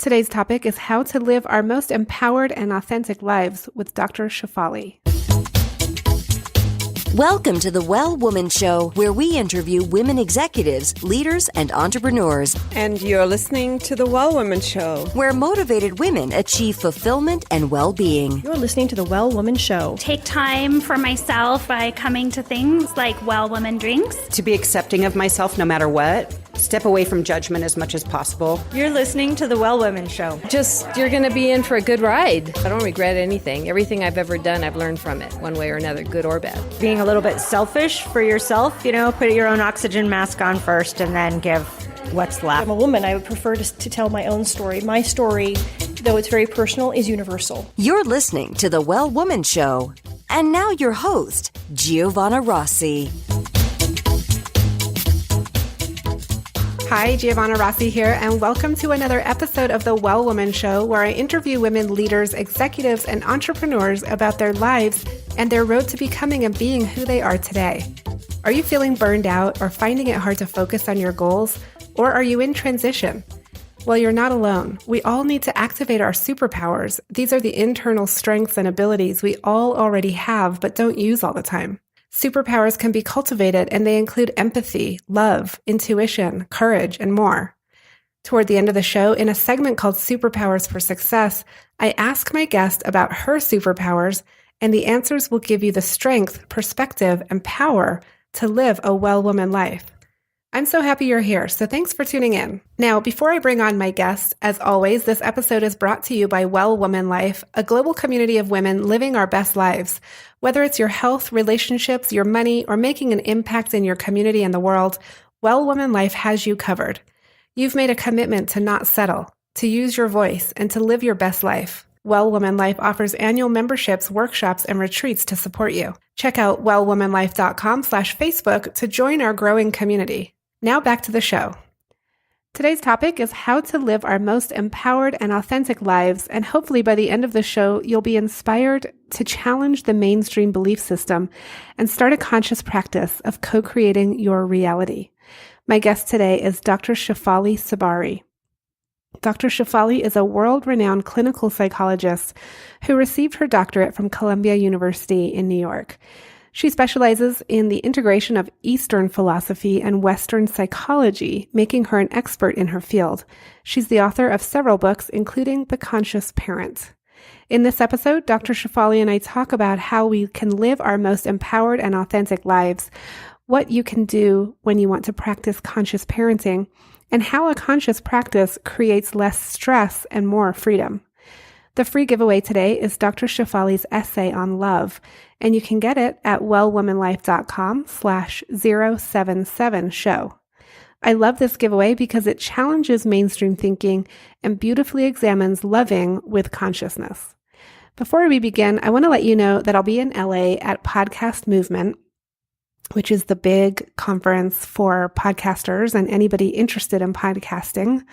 Today's topic is how to live our most empowered and authentic lives with Dr. Shefali. Welcome to the Well Woman Show, where we interview women executives, leaders, and entrepreneurs. And you're listening to the Well Woman Show, where motivated women achieve fulfillment and well-being. You're listening to the Well Woman Show. Take time for myself by coming to things like Well Woman Drinks. To be accepting of myself no matter what. Step away from judgment as much as possible. You're listening to the Well Women Show. You're going to be in for a good ride. I don't regret anything. Everything I've ever done, I've learned from it, one way or another, good or bad. Being a little bit selfish for yourself, put your own oxygen mask on first and then give what's left. I'm a woman. I would prefer to tell my own story. My story, though it's very personal, is universal. You're listening to the Well Woman Show. And now your host, Giovanna Rossi. Hi, Giovanna Rossi here, and welcome to another episode of the Well Woman Show, where I interview women leaders, executives, and entrepreneurs about their lives and their road to becoming and being who they are today. Are you feeling burned out or finding it hard to focus on your goals? Or are you in transition? Well, you're not alone. We all need to activate our superpowers. These are the internal strengths and abilities we all already have but don't use all the time. Superpowers can be cultivated, and they include empathy, love, intuition, courage, and more. Toward the end of the show, in a segment called Superpowers for Success, I ask my guest about her superpowers, and the answers will give you the strength, perspective, and power to live a well woman life. I'm so happy you're here, so thanks for tuning in. Now, before I bring on my guest, as always, this episode is brought to you by Well Woman Life, a global community of women living our best lives. Whether it's your health, relationships, your money, or making an impact in your community and the world, Well Woman Life has you covered. You've made a commitment to not settle, to use your voice, and to live your best life. Well Woman Life offers annual memberships, workshops, and retreats to support you. Check out wellwomanlife.com/Facebook to join our growing community. Now back to the show. Today's topic is how to live our most empowered and authentic lives, and hopefully by the end of the show, you'll be inspired to challenge the mainstream belief system and start a conscious practice of co-creating your reality. My guest today is Dr. Shefali Tsabary. Dr. Shefali is a world-renowned clinical psychologist who received her doctorate from Columbia University in New York. She specializes in the integration of Eastern philosophy and Western psychology, making her an expert in her field. She's the author of several books, including The Conscious Parent. In this episode, Dr. Shefali and I talk about how we can live our most empowered and authentic lives, what you can do when you want to practice conscious parenting, and how a conscious practice creates less stress and more freedom. The free giveaway today is Dr. Shefali's essay on love, and you can get it at wellwomanlife.com/077show. I love this giveaway because it challenges mainstream thinking and beautifully examines loving with consciousness. Before we begin, I want to let you know that I'll be in LA at Podcast Movement, which is the big conference for podcasters and anybody interested in podcasting.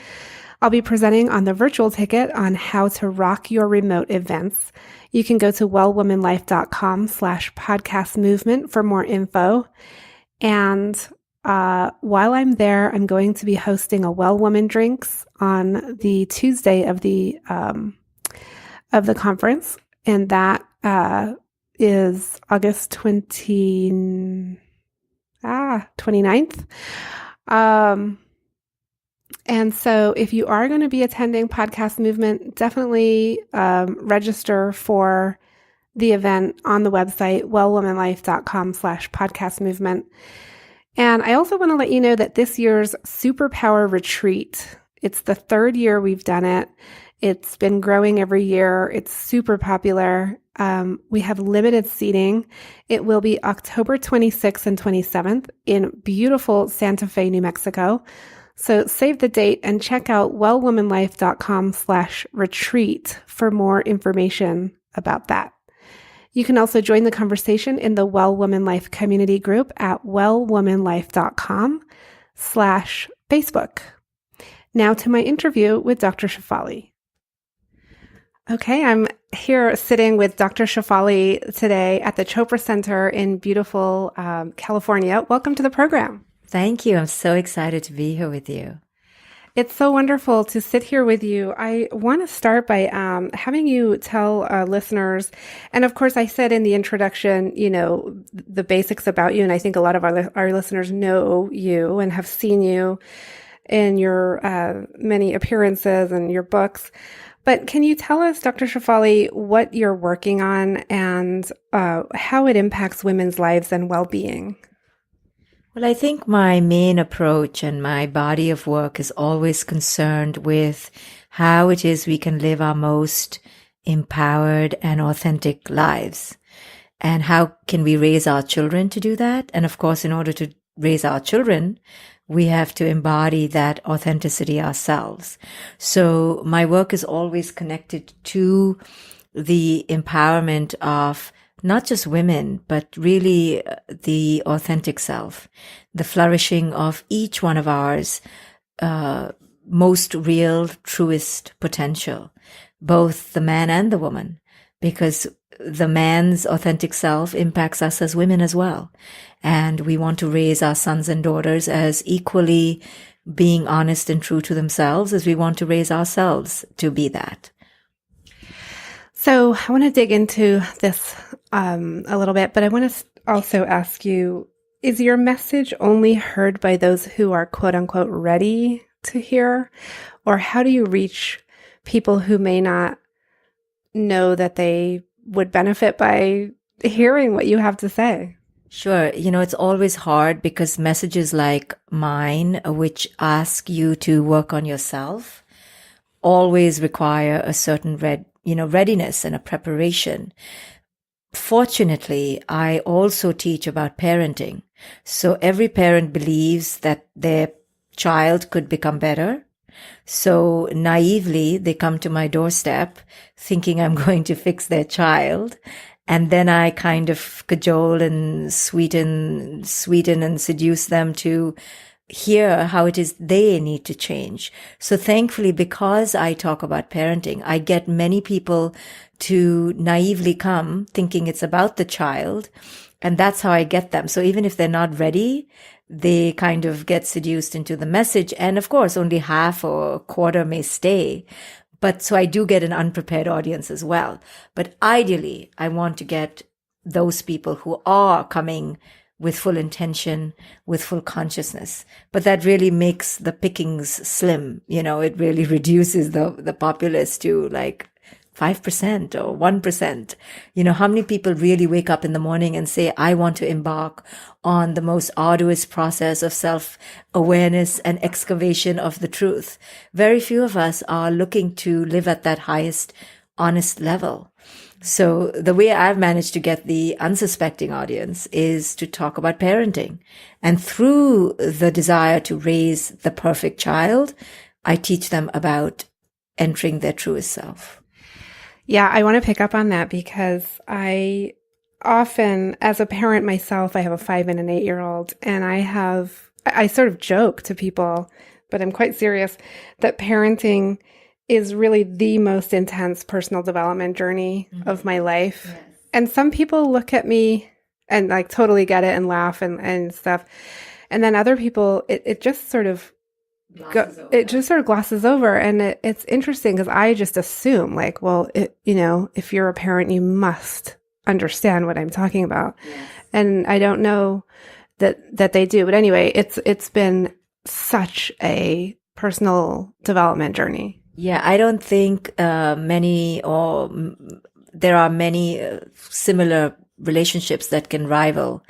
I'll be presenting on the virtual ticket on how to rock your remote events. You can go to wellwomanlife.com/podcastmovement for more info. And while I'm there, I'm going to be hosting a Well Woman Drinks on the Tuesday of the conference. And that is August 29th. And so if you are going to be attending Podcast Movement, definitely register for the event on the website, wellwomanlife.com/podcastmovement. And I also want to let you know that this year's Superpower Retreat, it's the third year we've done it. It's been growing every year. It's super popular. We have limited seating. It will be October 26th and 27th in beautiful Santa Fe, New Mexico. So save the date and check out wellwomanlife.com/retreat for more information about that. You can also join the conversation in the Well Woman Life community group at wellwomanlife.com/Facebook. Now to my interview with Dr. Shefali. Okay, I'm here sitting with Dr. Shefali today at the Chopra Center in beautiful California. Welcome to the program. Thank you. I'm so excited to be here with you. It's so wonderful to sit here with you. I want to start by having you tell listeners, and of course, I said in the introduction, the basics about you, and I think a lot of our listeners know you and have seen you in your many appearances and your books. But can you tell us, Dr. Shefali, what you're working on and how it impacts women's lives and well-being? Well, I think my main approach and my body of work is always concerned with how it is we can live our most empowered and authentic lives. And how can we raise our children to do that? And of course, in order to raise our children, we have to embody that authenticity ourselves. So my work is always connected to the empowerment of not just women, but really the authentic self, the flourishing of each one of ours, most real, truest potential, both the man and the woman, because the man's authentic self impacts us as women as well. And we want to raise our sons and daughters as equally being honest and true to themselves as we want to raise ourselves to be that. So I want to dig into this a little bit, but I want to also ask you, is your message only heard by those who are quote unquote ready to hear? Or how do you reach people who may not know that they would benefit by hearing what you have to say? Sure. It's always hard because messages like mine, which ask you to work on yourself, always require a certain readiness and a preparation. Fortunately, I also teach about parenting. So every parent believes that their child could become better. So naively, they come to my doorstep thinking I'm going to fix their child. And then I kind of cajole and sweeten and seduce them to hear how it is they need to change. So thankfully, because I talk about parenting, I get many people to naively come thinking it's about the child. And that's how I get them. So even if they're not ready, they kind of get seduced into the message. And of course, only half or a quarter may stay. But so I do get an unprepared audience as well. But ideally, I want to get those people who are coming with full intention, with full consciousness. But that really makes the pickings slim. It really reduces the populace to like 5% or 1%. How many people really wake up in the morning and say, I want to embark on the most arduous process of self-awareness and excavation of the truth? Very few of us are looking to live at that highest honest level. So the way I've managed to get the unsuspecting audience is to talk about parenting. And through the desire to raise the perfect child, I teach them about entering their truest self. Yeah, I want to pick up on that because I often, as a parent myself, I have a 5 and an 8-year-old, and I sort of joke to people, but I'm quite serious, that parenting is really the most intense personal development journey of my life. Yes. And some people look at me and like totally get it and laugh and stuff. And then other people, it just sort of glosses over. And it's interesting because I just assume like, well, if you're a parent, you must understand what I'm talking about. Yes. And I don't know that they do. But anyway, it's been such a personal development journey. Yeah, I don't think there are many similar relationships that can rival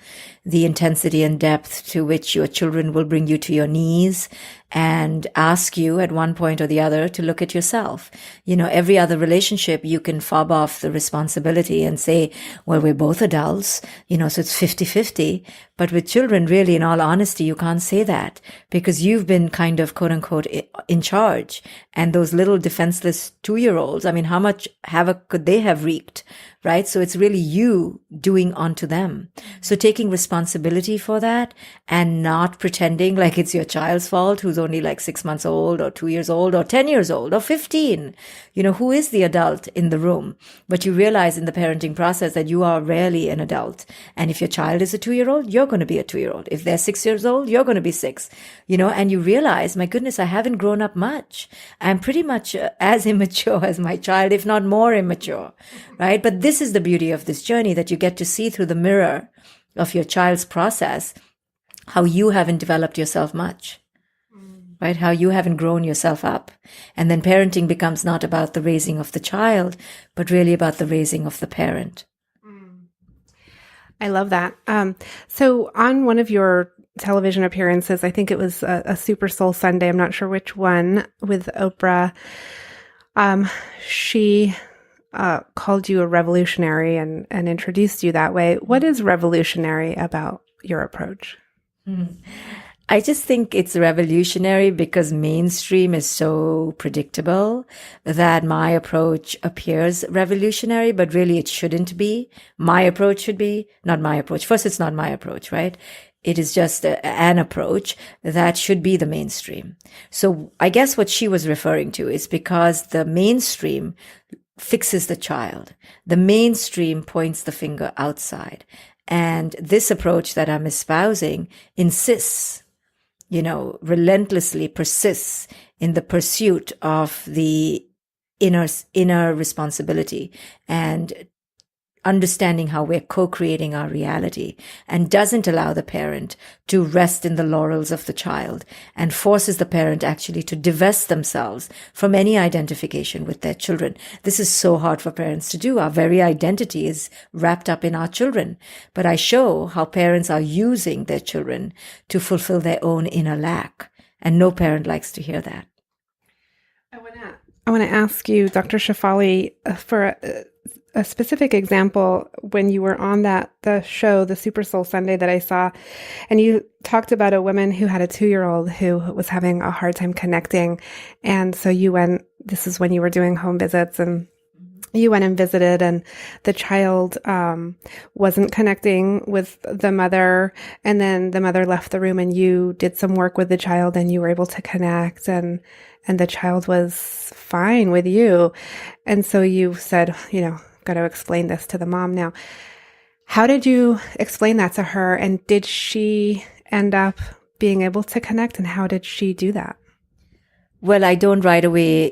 the intensity and depth to which your children will bring you to your knees and ask you at one point or the other to look at yourself. Every other relationship, you can fob off the responsibility and say, well, we're both adults, so it's 50-50. But with children, really, in all honesty, you can't say that because you've been kind of, quote unquote, in charge. And those little defenseless 2-year-olds, I mean, how much havoc could they have wreaked, right? So it's really you doing onto them. So taking responsibility responsibility for that and not pretending like it's your child's fault who's only like 6 months old or 2 years old or 10 years old or 15, who is the adult in the room. But you realize in the parenting process that you are rarely an adult. And if your child is a 2-year-old, you're going to be a 2-year-old. If they're 6 years old, you're going to be 6, and you realize, my goodness, I haven't grown up much. I'm pretty much as immature as my child, if not more immature, right? But this is the beauty of this journey, that you get to see through the mirror of your child's process how you haven't developed yourself much, right? How you haven't grown yourself up. And then parenting becomes not about the raising of the child, but really about the raising of the parent. I love that. So on one of your television appearances, I think it was a Super Soul Sunday, I'm not sure which one, with Oprah, she called you a revolutionary and introduced you that way. What is revolutionary about your approach? I just think it's revolutionary because mainstream is so predictable that my approach appears revolutionary, but really it shouldn't be. My approach should be not my approach. First, it's not my approach, right? It is just an approach that should be the mainstream. So I guess what she was referring to is because the mainstream fixes the child. The mainstream points the finger outside. And this approach that I'm espousing insists, relentlessly persists in the pursuit of the inner responsibility and understanding how we're co-creating our reality, and doesn't allow the parent to rest in the laurels of the child and forces the parent actually to divest themselves from any identification with their children. This is so hard for parents to do. Our very identity is wrapped up in our children. But I show how parents are using their children to fulfill their own inner lack. And no parent likes to hear that. I want to ask you, Dr. Shefali, for a specific example when you were on the show, the Super Soul Sunday that I saw, and you talked about a woman who had a 2-year-old who was having a hard time connecting. And so you went, this is when you were doing home visits, and you went and visited, and the child wasn't connecting with the mother. And then the mother left the room and you did some work with the child and you were able to connect, and the child was fine with you. And so you said, got to explain this to the mom now. How did you explain that to her? And did she end up being able to connect? And how did she do that? Well, I don't right away,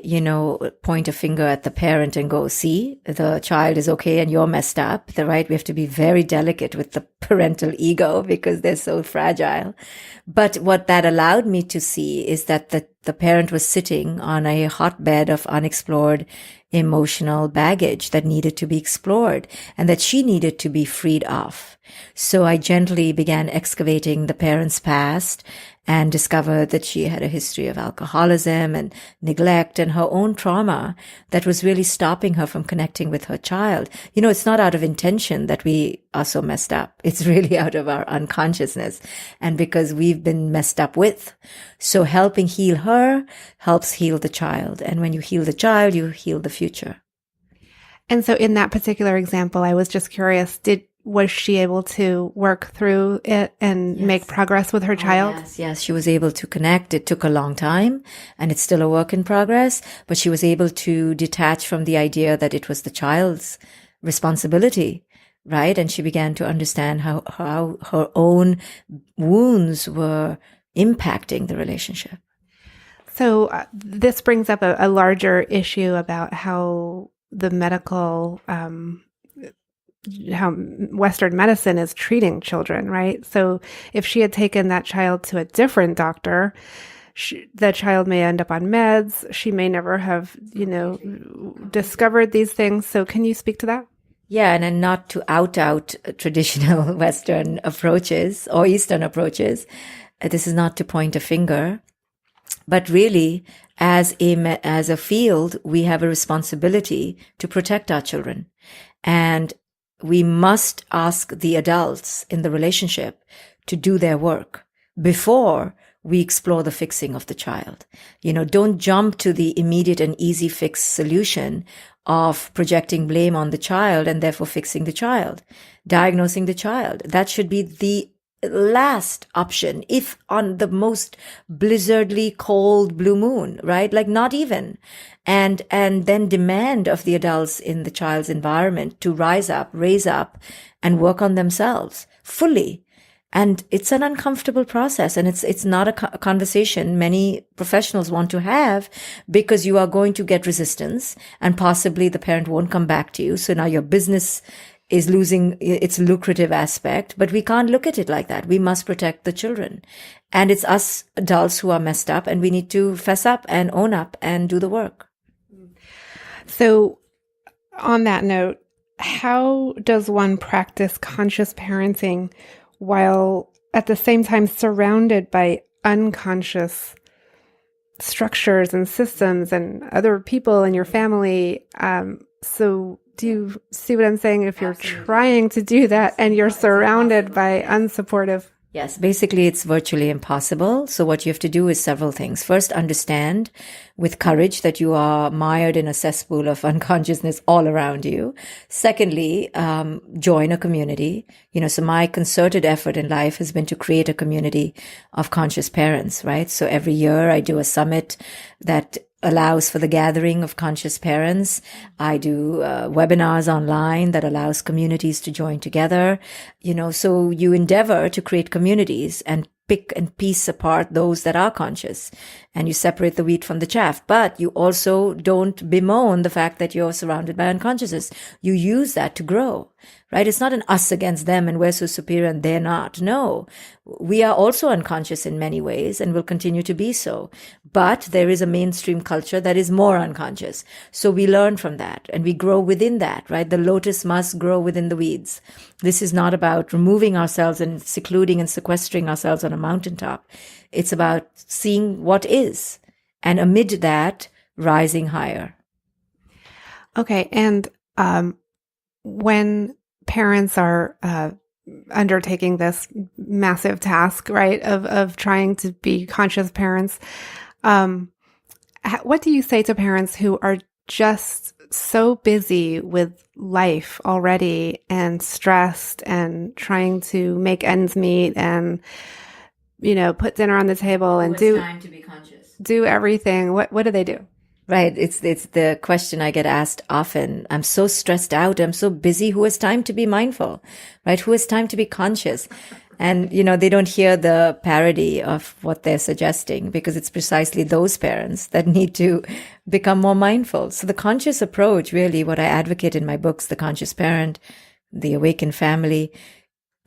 point a finger at the parent and go, see, the child is okay and you're messed up. Right? We have to be very delicate with the parental ego because they're so fragile. But what that allowed me to see is that the parent was sitting on a hotbed of unexplored emotional baggage that needed to be explored and that she needed to be freed of. So I gently began excavating the parent's past and discovered that she had a history of alcoholism and neglect and her own trauma that was really stopping her from connecting with her child. It's not out of intention that we are so messed up. It's really out of our unconsciousness and because we've been messed up with. So helping heal her helps heal the child. And when you heal the child, you heal the future. And so in that particular example, I was just curious, was she able to work through it and make progress with her child? Yes, she was able to connect. It took a long time and it's still a work in progress, but she was able to detach from the idea that it was the child's responsibility, right? And she began to understand how her own wounds were impacting the relationship. So this brings up a larger issue about how the medical how Western medicine is treating children, right? So if she had taken that child to a different doctor, the child may end up on meds. She may never have, discovered these things. So can you speak to that? Yeah, and not to out traditional Western approaches or Eastern approaches. This is not to point a finger, but really as a field, we have a responsibility to protect our children. And we must ask the adults in the relationship to do their work before we explore the fixing of the child. Don't jump to the immediate and easy fix solution of projecting blame on the child and therefore fixing the child, diagnosing the child. That should be the last option, if on the most blizzardly cold blue moon, right? Like not even. And then demand of the adults in the child's environment to rise up, raise up, and work on themselves fully. And it's an uncomfortable process, and it's not a conversation many professionals want to have, because you are going to get resistance, and possibly the parent won't come back to you. So now your business is losing its lucrative aspect, but we can't look at it like that. We must protect the children. And it's us adults who are messed up, and we need to fess up and own up and do the work. So on that note, how does one practice conscious parenting while at the same time surrounded by unconscious structures and systems and other people in your family? So do you see what I'm saying? If you're trying to do that and you're surrounded by unsupportive. Yes, basically it's virtually impossible. So what you have to do is several things. First, understand with courage that you are mired in a cesspool of unconsciousness all around you. Secondly, join a community. So my concerted effort in life has been to create a community of conscious parents, right? So every year I do a summit that allows for the gathering of conscious parents. I do webinars online that allows communities to join together. So you endeavor to create communities and pick and piece apart those that are conscious, and you separate the wheat from the chaff. But you also don't bemoan the fact that you're surrounded by unconsciousness. You use that to grow, right? It's not an us against them and we're so superior and they're not. No, we are also unconscious in many ways and will continue to be so. But there is a mainstream culture that is more unconscious. So we learn from that and we grow within that, right? The lotus must grow within the weeds. This is not about removing ourselves and secluding and sequestering ourselves on a mountaintop. It's about seeing what is, and amid that, rising higher. Okay. And when parents are undertaking this massive task, right, of trying to be conscious parents, what do you say to parents who are just so busy with life already and stressed and trying to make ends meet and, put dinner on the table and do everything? What do they do? Right. It's the question I get asked often. I'm so stressed out. I'm so busy. Who has time to be mindful? Right? Who has time to be conscious? And, they don't hear the parody of what they're suggesting, because it's precisely those parents that need to become more mindful. So the conscious approach, really what I advocate in my books, The Conscious Parent, The Awakened Family,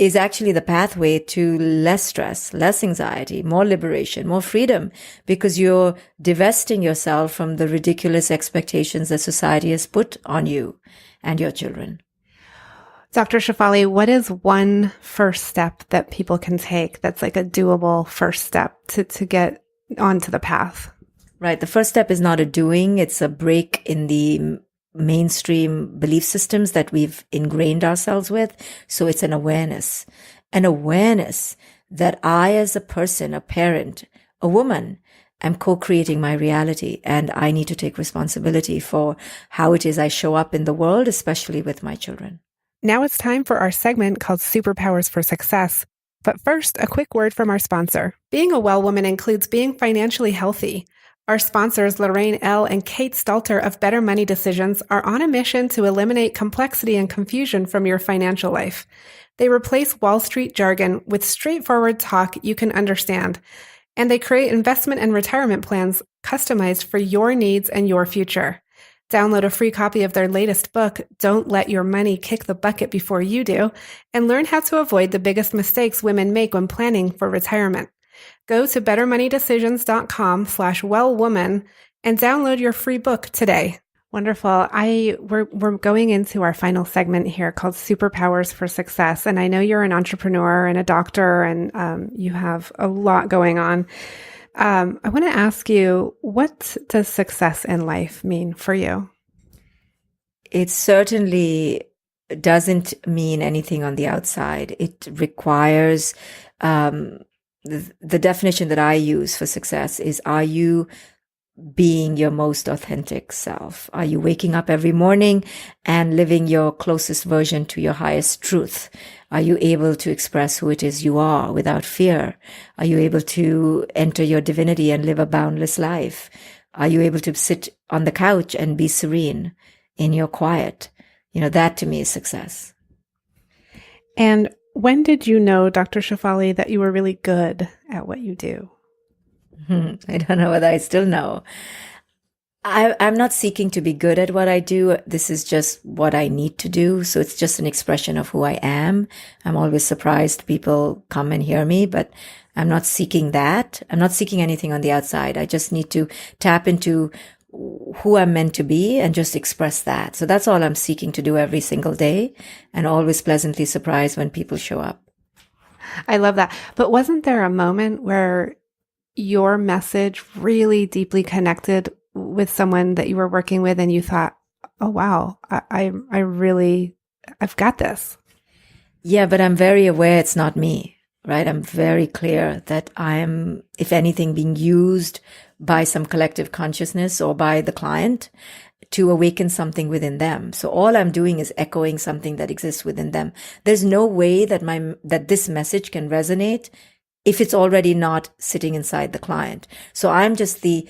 is actually the pathway to less stress, less anxiety, more liberation, more freedom, because you're divesting yourself from the ridiculous expectations that society has put on you and your children. Dr. Shefali, what is one first step that people can take that's like a doable first step to get onto the path? Right. The first step is not a doing. It's a break in the mainstream belief systems that we've ingrained ourselves with. So it's an awareness that I, as a person, a parent, a woman, am co-creating my reality, and I need to take responsibility for how it is I show up in the world, especially with my children. Now it's time for our segment called Superpowers for Success. But first, a quick word from our sponsor. Being a well woman includes being financially healthy. Our sponsors, Lorraine L. and Kate Stalter of Better Money Decisions, are on a mission to eliminate complexity and confusion from your financial life. They replace Wall Street jargon with straightforward talk you can understand, and they create investment and retirement plans customized for your needs and your future. Download a free copy of their latest book, Don't Let Your Money Kick the Bucket Before You Do, and learn how to avoid the biggest mistakes women make when planning for retirement. Go to bettermoneydecisions.com/wellwoman and download your free book today. Wonderful. We're going into our final segment here called Superpowers for Success. And I know you're an entrepreneur and a doctor, and you have a lot going on. I want to ask you, what does success in life mean for you? It certainly doesn't mean anything on the outside. It requires, the definition that I use for success is, are you being your most authentic self? Are you waking up every morning and living your closest version to your highest truth? Are you able to express who it is you are without fear? Are you able to enter your divinity and live a boundless life? Are you able to sit on the couch and be serene in your quiet? That to me is success. And when did you know, Dr. Shefali, that you were really good at what you do? I don't know whether I still know. I'm not seeking to be good at what I do. This is just what I need to do. So it's just an expression of who I am. I'm always surprised people come and hear me, but I'm not seeking that. I'm not seeking anything on the outside. I just need to tap into who I'm meant to be and just express that. So that's all I'm seeking to do every single day, and always pleasantly surprised when people show up. I love that. But wasn't there a moment where your message really deeply connected with someone that you were working with and you thought, oh, wow, I've got this? Yeah, but I'm very aware it's not me, right? I'm very clear that I'm, if anything, being used by some collective consciousness or by the client to awaken something within them. So all I'm doing is echoing something that exists within them. There's no way that this message can resonate if it's already not sitting inside the client. So I'm just the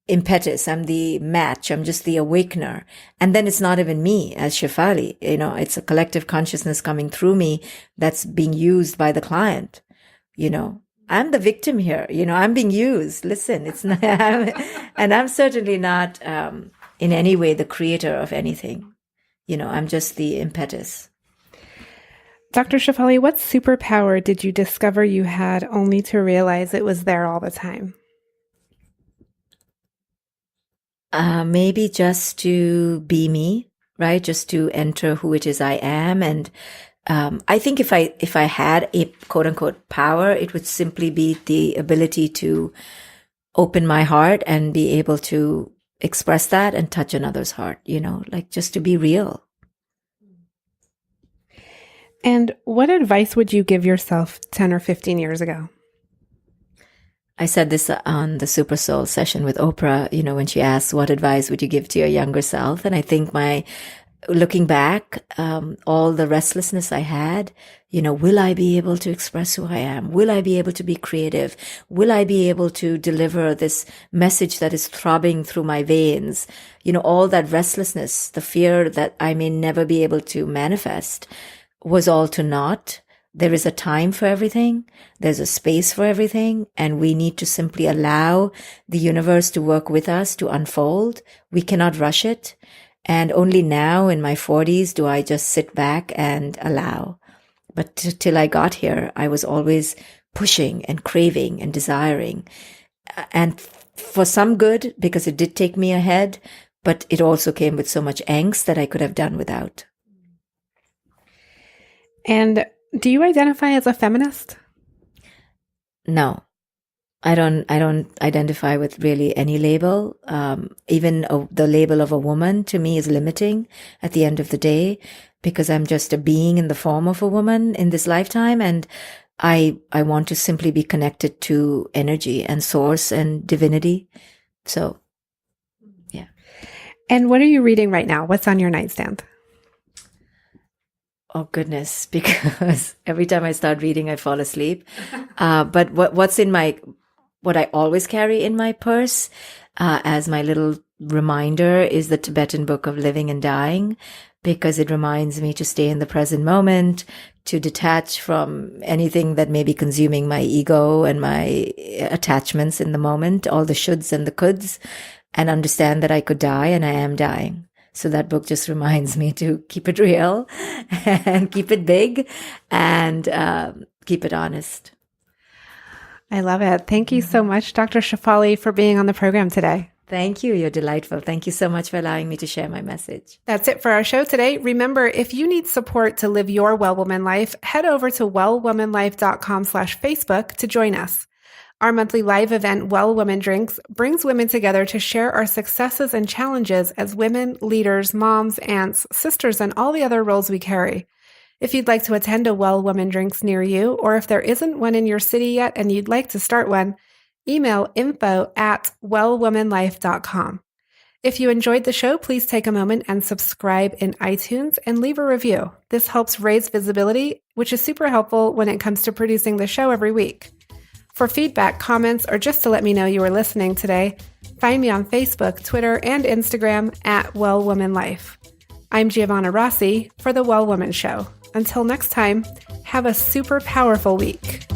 impetus, I'm the match, I'm just the awakener. And then it's not even me as Shefali, it's a collective consciousness coming through me that's being used by the client. I'm the victim here, I'm being used. Listen, it's not, and I'm certainly not in any way the creator of anything. I'm just the impetus. Dr. Shefali, what superpower did you discover you had only to realize it was there all the time? Maybe just to be me, right? Just to enter who it is I am. And I think if I had a quote unquote power, it would simply be the ability to open my heart and be able to express that and touch another's heart, like just to be real. And what advice would you give yourself 10 or 15 years ago? I said this on the Super Soul session with Oprah, when she asked, what advice would you give to your younger self? And I think looking back, all the restlessness I had, will I be able to express who I am? Will I be able to be creative? Will I be able to deliver this message that is throbbing through my veins? All that restlessness, the fear that I may never be able to manifest was all to naught. There is a time for everything. There's a space for everything. And we need to simply allow the universe to work with us to unfold. We cannot rush it. And only now in my 40s do I just sit back and allow. But till I got here, I was always pushing and craving and desiring. And for some good, because it did take me ahead, but it also came with so much angst that I could have done without. And do you identify as a feminist? No, I don't identify with really any label. Even the label of a woman to me is limiting at the end of the day, because I'm just a being in the form of a woman in this lifetime. And I want to simply be connected to energy and source and divinity. So, yeah. And what are you reading right now? What's on your nightstand? Oh, goodness, because every time I start reading, I fall asleep. But what I always carry in my purse as my little reminder is the Tibetan Book of Living and Dying, because it reminds me to stay in the present moment, to detach from anything that may be consuming my ego and my attachments in the moment, all the shoulds and the coulds, and understand that I could die and I am dying. So that book just reminds me to keep it real and keep it big and keep it honest. I love it. Thank you so much, Dr. Shefali, for being on the program today. Thank you. You're delightful. Thank you so much for allowing me to share my message. That's it for our show today. Remember, if you need support to live your Well Woman life, head over to wellwomanlife.com/Facebook to join us. Our monthly live event, Well Woman Drinks, brings women together to share our successes and challenges as women, leaders, moms, aunts, sisters, and all the other roles we carry. If you'd like to attend a Well Woman Drinks near you, or if there isn't one in your city yet and you'd like to start one, email info@wellwomanlife.com. If you enjoyed the show, please take a moment and subscribe in iTunes and leave a review. This helps raise visibility, which is super helpful when it comes to producing the show every week. For feedback, comments, or just to let me know you were listening today, find me on Facebook, Twitter, and Instagram @WellWomanLife. I'm Giovanna Rossi for The Well Woman Show. Until next time, have a super powerful week.